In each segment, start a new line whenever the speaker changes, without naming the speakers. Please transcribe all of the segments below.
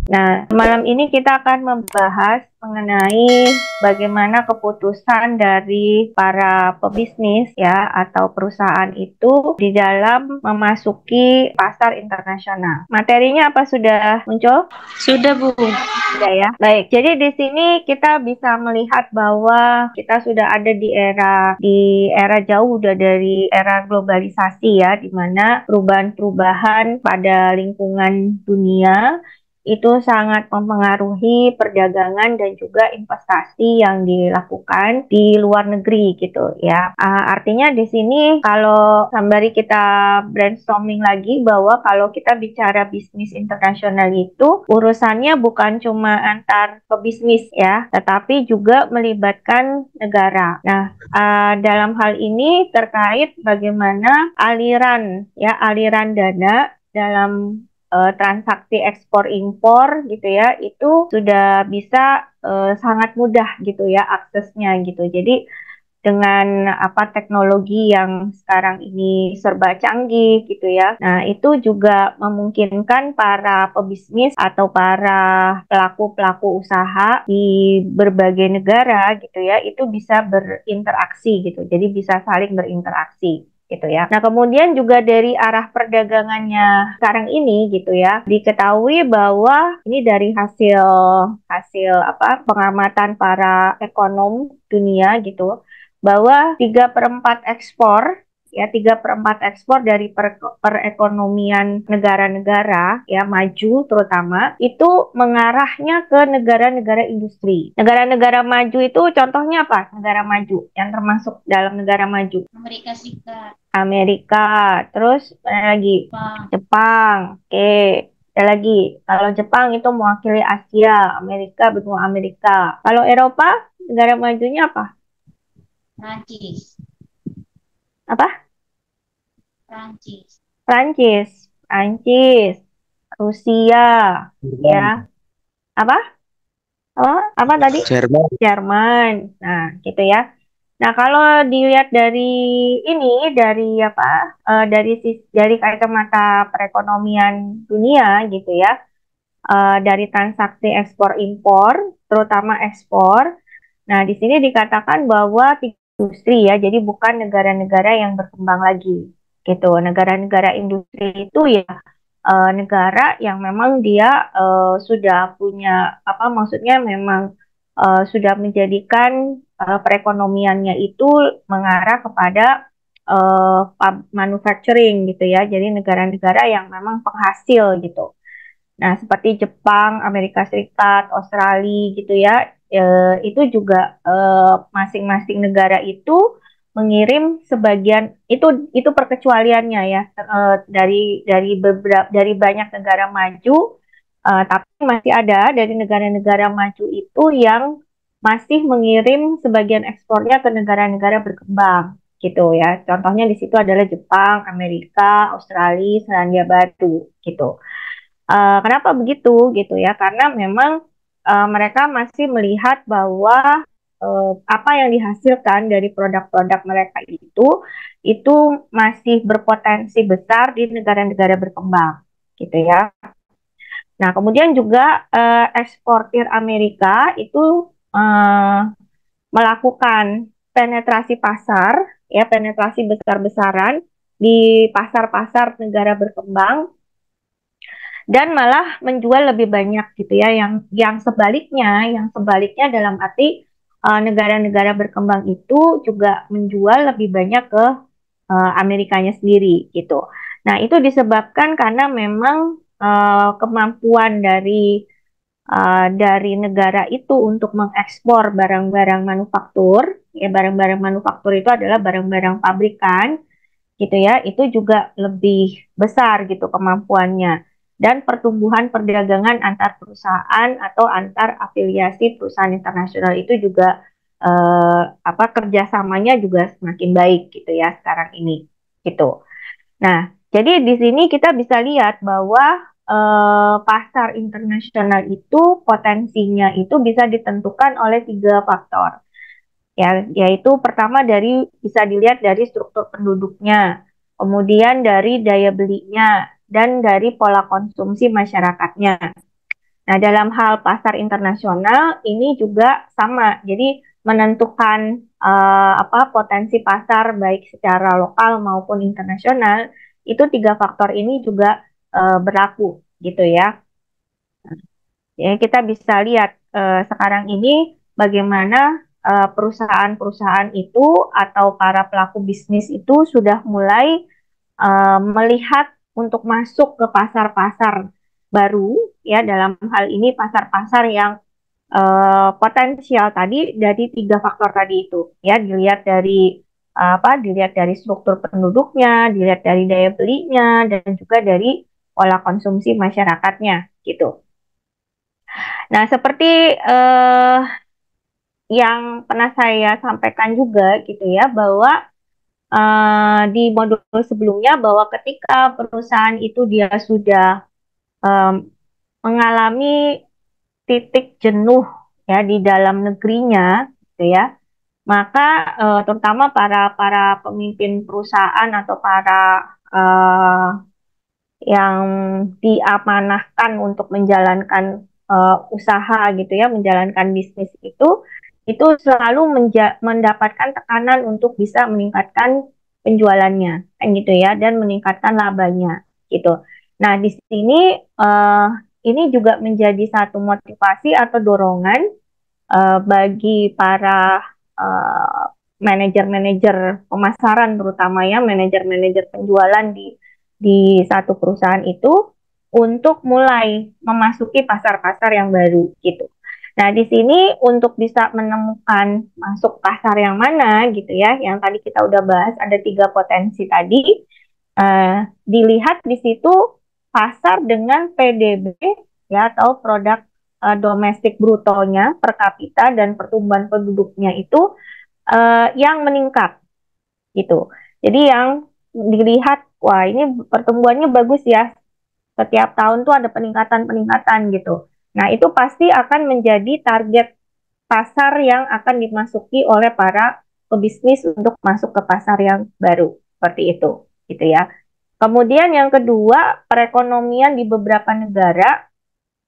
Nah, malam ini kita akan membahas mengenai bagaimana keputusan dari para pebisnis ya atau perusahaan itu di dalam memasuki pasar internasional. Materinya apa sudah muncul?
Sudah, Bu.
Sudah ya. Baik, jadi di sini kita bisa melihat bahwa kita sudah ada di era jauh udah dari era globalisasi ya, di mana perubahan-perubahan pada lingkungan dunia itu sangat mempengaruhi perdagangan dan juga investasi yang dilakukan di luar negeri gitu ya. Artinya di sini kalau sembari kita brainstorming lagi bahwa kalau kita bicara bisnis internasional itu urusannya bukan cuma antar pebisnis ya, tetapi juga melibatkan negara. Nah, dalam hal ini terkait bagaimana aliran dana dalam transaksi ekspor impor gitu ya, itu sudah bisa sangat mudah gitu ya aksesnya gitu. Jadi dengan teknologi yang sekarang ini serba canggih gitu ya. Nah, itu juga memungkinkan para pebisnis atau para pelaku-pelaku usaha di berbagai negara gitu ya, itu bisa berinteraksi gitu. Jadi bisa saling berinteraksi gitu ya. Nah, kemudian juga dari arah perdagangannya sekarang ini gitu ya, diketahui bahwa ini dari hasil hasil pengamatan para ekonom dunia gitu, bahwa 3/4 ekspor ya 3/4 ekspor dari perekonomian negara-negara ya maju terutama itu mengarahnya ke negara-negara industri. Negara-negara maju itu contohnya apa? Negara maju yang termasuk dalam negara maju.
Amerika Serikat,
Amerika, terus mana lagi?
Jepang,
Jepang. Oke. Ada lagi, kalau Jepang itu mewakili Asia, Amerika benua Amerika. Kalau Eropa, negara majunya apa?
Prancis,
Apa?
Prancis,
Prancis, Prancis, Rusia,
Jerman.
ya. Apa? Apa tadi?
Jerman.
Jerman. Nah, gitu ya. Nah, kalau dilihat dari ini, dari kacamata perekonomian dunia, gitu ya, dari transaksi ekspor impor, terutama ekspor. Nah, di sini dikatakan bahwa industri ya, jadi bukan negara-negara yang berkembang lagi, gitu. Negara-negara industri itu ya negara yang memang dia sudah punya maksudnya memang sudah menjadikan perekonomiannya itu mengarah kepada manufacturing gitu ya. Jadi negara-negara yang memang penghasil gitu. Nah, seperti Jepang, Amerika Serikat, Australia gitu ya, itu juga masing-masing negara itu mengirim sebagian itu perkecualiannya ya dari banyak negara maju, tapi masih ada dari negara-negara maju itu yang masih mengirim sebagian ekspornya ke negara-negara berkembang gitu ya. Contohnya di situ adalah Jepang, Amerika, Australia, Selandia Baru gitu. Kenapa begitu gitu ya? Karena memang mereka masih melihat bahwa apa yang dihasilkan dari produk-produk mereka itu masih berpotensi besar di negara-negara berkembang gitu ya. Nah, kemudian juga eksportir Amerika itu melakukan penetrasi pasar ya, penetrasi besar-besaran di pasar-pasar negara berkembang dan malah menjual lebih banyak gitu ya, yang sebaliknya dalam arti negara-negara berkembang itu juga menjual lebih banyak ke Amerikanya sendiri gitu. Nah, itu disebabkan karena memang kemampuan dari negara itu untuk mengekspor barang-barang manufaktur ya, barang-barang manufaktur itu adalah barang-barang pabrikan gitu ya, itu juga lebih besar gitu kemampuannya. Dan pertumbuhan perdagangan antar perusahaan atau antar afiliasi perusahaan internasional itu juga kerjasamanya juga semakin baik gitu ya sekarang ini gitu. Nah, jadi di sini kita bisa lihat bahwa pasar internasional itu potensinya itu bisa ditentukan oleh 3 faktor ya, yaitu pertama bisa dilihat dari struktur penduduknya, kemudian dari daya belinya, dan dari pola konsumsi masyarakatnya. Nah, dalam hal pasar internasional ini juga sama. Jadi menentukan potensi pasar baik secara lokal maupun internasional itu tiga faktor ini juga berlaku gitu ya. Ya, kita bisa lihat sekarang ini bagaimana perusahaan-perusahaan itu atau para pelaku bisnis itu sudah mulai melihat untuk masuk ke pasar-pasar baru ya, dalam hal ini pasar-pasar yang potensial tadi dari tiga faktor tadi itu ya, dilihat dari dilihat dari struktur penduduknya, dilihat dari daya belinya, dan juga dari pola konsumsi masyarakatnya gitu. Nah, seperti yang pernah saya sampaikan juga gitu ya, bahwa di modul sebelumnya, bahwa ketika perusahaan itu dia sudah mengalami titik jenuh ya di dalam negerinya gitu ya, maka terutama para para pemimpin perusahaan atau para yang diamanahkan untuk menjalankan usaha gitu ya, menjalankan bisnis itu selalu mendapatkan tekanan untuk bisa meningkatkan penjualannya, kan gitu ya, dan meningkatkan labanya gitu. Nah, di sini ini juga menjadi satu motivasi atau dorongan bagi para manajer-manajer pemasaran, terutama ya manajer-manajer penjualan di satu perusahaan itu, untuk mulai memasuki pasar-pasar yang baru gitu. Nah, di sini untuk bisa menemukan masuk pasar yang mana gitu ya, yang tadi kita udah bahas ada tiga potensi tadi, dilihat di situ pasar dengan PDB ya, atau produk domestik brutonya per kapita dan pertumbuhan penduduknya itu yang meningkat gitu. Jadi yang dilihat, wah ini pertumbuhannya bagus ya, setiap tahun tuh ada peningkatan-peningkatan gitu. Nah, itu pasti akan menjadi target pasar yang akan dimasuki oleh para pebisnis untuk masuk ke pasar yang baru, seperti itu gitu ya. Kemudian yang kedua, perekonomian di beberapa negara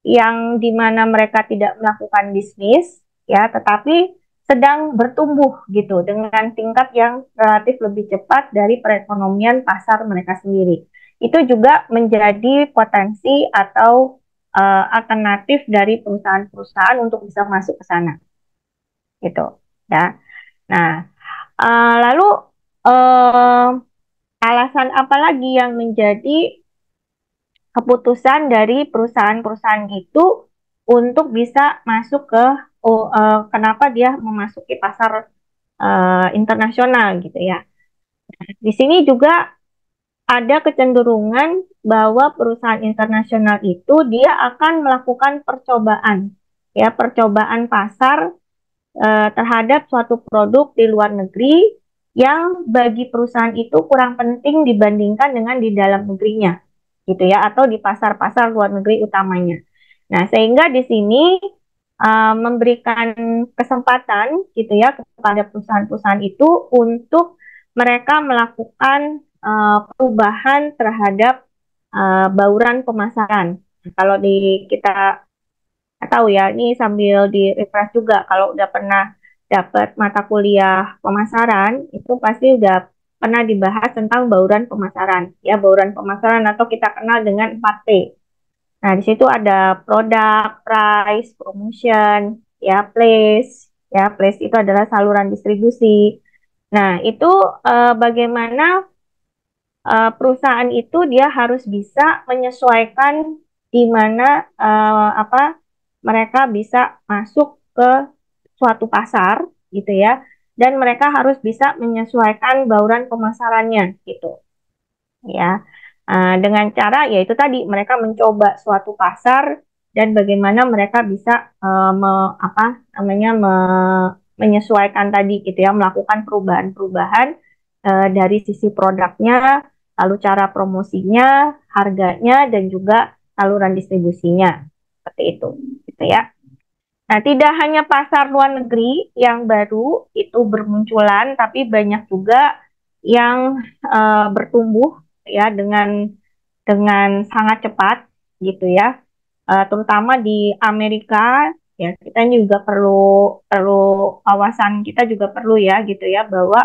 yang dimana mereka tidak melakukan bisnis ya, tetapi sedang bertumbuh gitu dengan tingkat yang relatif lebih cepat dari perekonomian pasar mereka sendiri. Itu juga menjadi potensi atau alternatif dari perusahaan-perusahaan untuk bisa masuk ke sana gitu ya. Nah, lalu uh, alasan apa lagi yang menjadi keputusan dari perusahaan-perusahaan itu untuk bisa masuk ke kenapa dia memasuki pasar internasional gitu ya. Di sini juga ada kecenderungan bahwa perusahaan internasional itu dia akan melakukan percobaan ya, percobaan pasar terhadap suatu produk di luar negeri yang bagi perusahaan itu kurang penting dibandingkan dengan di dalam negerinya gitu ya, atau di pasar-pasar luar negeri utamanya. Nah, sehingga di sini memberikan kesempatan gitu ya kepada perusahaan-perusahaan itu untuk mereka melakukan perubahan terhadap bauran pemasaran. Kalau di kita tahu ya, ini sambil di refresh juga, kalau udah pernah dapat mata kuliah pemasaran itu pasti udah pernah dibahas tentang bauran pemasaran ya, bauran pemasaran atau kita kenal dengan 4P. Nah, di situ ada produk, price, promotion, ya, place. Ya, place itu adalah saluran distribusi. Nah, itu bagaimana perusahaan itu dia harus bisa menyesuaikan di mana mereka bisa masuk ke suatu pasar gitu ya, dan mereka harus bisa menyesuaikan bauran pemasarannya gitu ya. Dengan cara yaitu tadi mereka mencoba suatu pasar dan bagaimana mereka bisa menyesuaikan tadi gitu ya, melakukan perubahan-perubahan dari sisi produknya, lalu cara promosinya, harganya, dan juga saluran distribusinya seperti itu gitu ya. Nah, tidak hanya pasar luar negeri yang baru itu bermunculan, tapi banyak juga yang bertumbuh ya dengan sangat cepat gitu ya. terutama di Amerika ya kita juga perlu perlu kawasan kita juga perlu ya gitu ya bahwa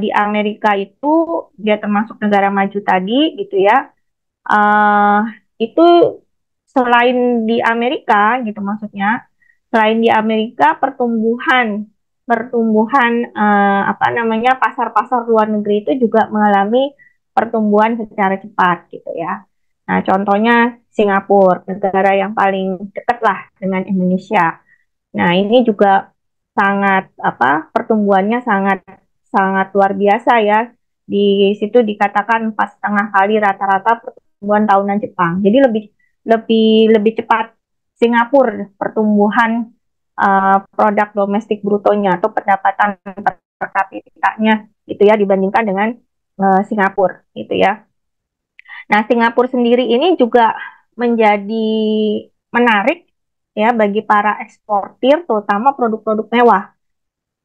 di Amerika itu dia termasuk negara maju tadi gitu ya. eh itu selain di Amerika gitu maksudnya, selain di Amerika pertumbuhan pertumbuhan apa namanya pasar-pasar luar negeri itu juga mengalami pertumbuhan secara cepat gitu ya. Nah, contohnya Singapura, negara yang paling dekat lah dengan Indonesia. Nah, ini juga sangat apa pertumbuhannya sangat sangat luar biasa ya. Di situ dikatakan 4,5 kali rata-rata pertumbuhan tahunan Jepang. Jadi lebih lebih lebih cepat Singapura pertumbuhan produk domestik brutonya atau pendapatan per kapitanya gitu ya dibandingkan dengan Singapura gitu ya. Nah, Singapura sendiri ini juga menjadi menarik ya bagi para eksportir terutama produk-produk mewah.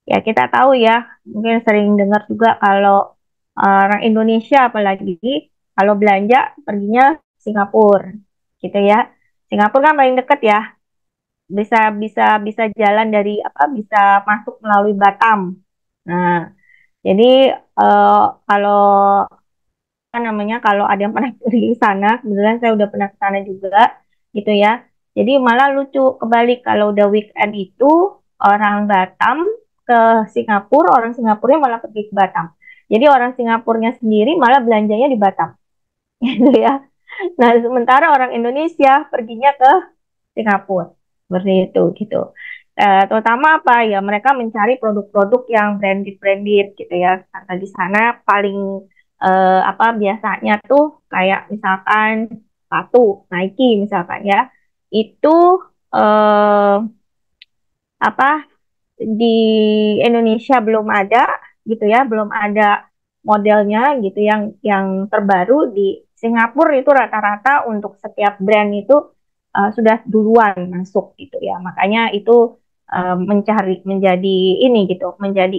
Ya, kita tahu ya, mungkin sering dengar juga kalau orang Indonesia apalagi kalau belanja perginya Singapura gitu ya. Singapura kan paling dekat ya. Bisa bisa bisa jalan dari apa bisa masuk melalui Batam. Nah, jadi kalau apa namanya kalau ada yang pernah pergi ke sana, kebetulan saya udah pernah ke sana juga gitu ya. Jadi malah lucu kebalik kalau udah weekend itu orang Batam ke Singapura, orang Singapurnya malah pergi ke Batam. Jadi orang Singapurnya sendiri malah belanjanya di Batam gitu ya. Nah, sementara orang Indonesia perginya ke Singapura seperti itu gitu. Terutama apa ya mereka mencari produk-produk yang branded-branded gitu ya karena di sana paling apa biasanya tuh kayak misalkan sepatu Nike misalkan ya itu eh, apa di Indonesia belum ada gitu ya belum ada modelnya gitu yang terbaru di Singapura itu rata-rata untuk setiap brand itu sudah duluan masuk gitu ya makanya itu mencari menjadi ini gitu menjadi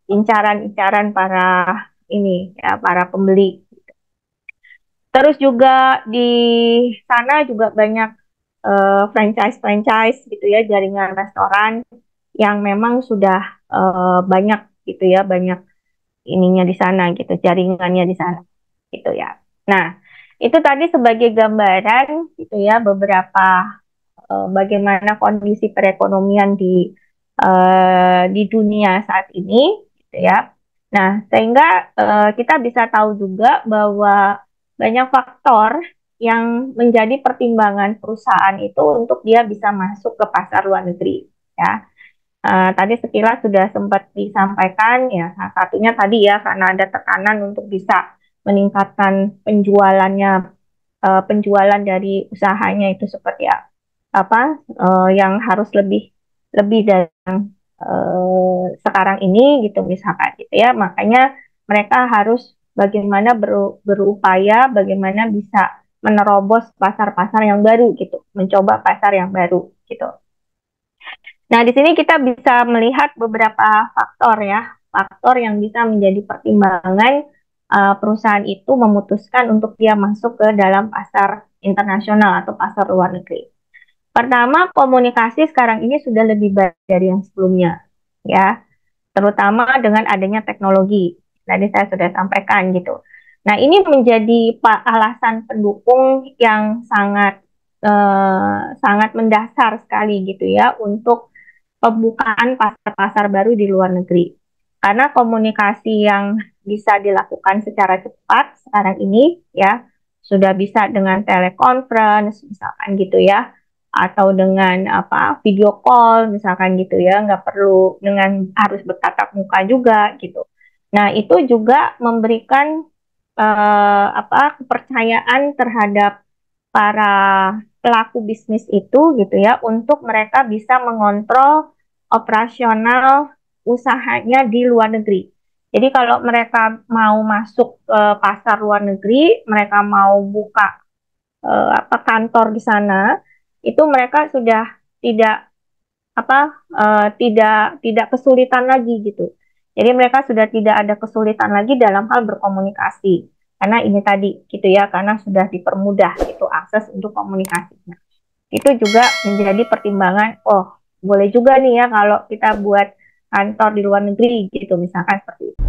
incaran-incaran para ini ya para pembeli. Terus juga di sana juga banyak franchise-franchise gitu ya jaringan restoran yang memang sudah banyak gitu ya banyak ininya di sana gitu jaringannya di sana gitu ya. Nah itu tadi sebagai gambaran gitu ya beberapa bagaimana kondisi perekonomian di dunia saat ini gitu ya. Nah, sehingga kita bisa tahu juga bahwa banyak faktor yang menjadi pertimbangan perusahaan itu untuk dia bisa masuk ke pasar luar negeri ya. Tadi sekilas sudah sempat disampaikan ya, salah satunya tadi ya karena ada tekanan untuk bisa meningkatkan penjualan dari usahanya itu seperti apa yang harus lebih lebih dari sekarang ini gitu misalkan gitu ya makanya mereka harus bagaimana berupaya bagaimana bisa menerobos pasar-pasar yang baru gitu mencoba pasar yang baru gitu. Nah di sini kita bisa melihat beberapa faktor ya faktor yang bisa menjadi pertimbangan perusahaan itu memutuskan untuk dia masuk ke dalam pasar internasional atau pasar luar negeri. Pertama, komunikasi sekarang ini sudah lebih baik dari yang sebelumnya, ya, terutama dengan adanya teknologi. Tadi saya sudah sampaikan gitu. Nah, ini menjadi alasan pendukung yang sangat mendasar sekali gitu ya untuk pembukaan pasar-pasar baru di luar negeri. Karena komunikasi yang bisa dilakukan secara cepat sekarang ini ya sudah bisa dengan teleconference misalkan gitu ya atau dengan apa video call misalkan gitu ya nggak perlu dengan harus bertatap muka juga gitu. Nah itu juga memberikan apa kepercayaan terhadap para pelaku bisnis itu gitu ya untuk mereka bisa mengontrol operasional usahanya di luar negeri. Jadi kalau mereka mau masuk ke pasar luar negeri, mereka mau buka apa kantor di sana, itu mereka sudah tidak apa tidak kesulitan lagi gitu. Jadi mereka sudah tidak ada kesulitan lagi dalam hal berkomunikasi. Karena ini tadi gitu ya, karena sudah dipermudah itu akses untuk komunikasinya. Itu juga menjadi pertimbangan, oh boleh juga nih ya kalau kita buat kantor di luar negeri gitu misalkan seperti itu.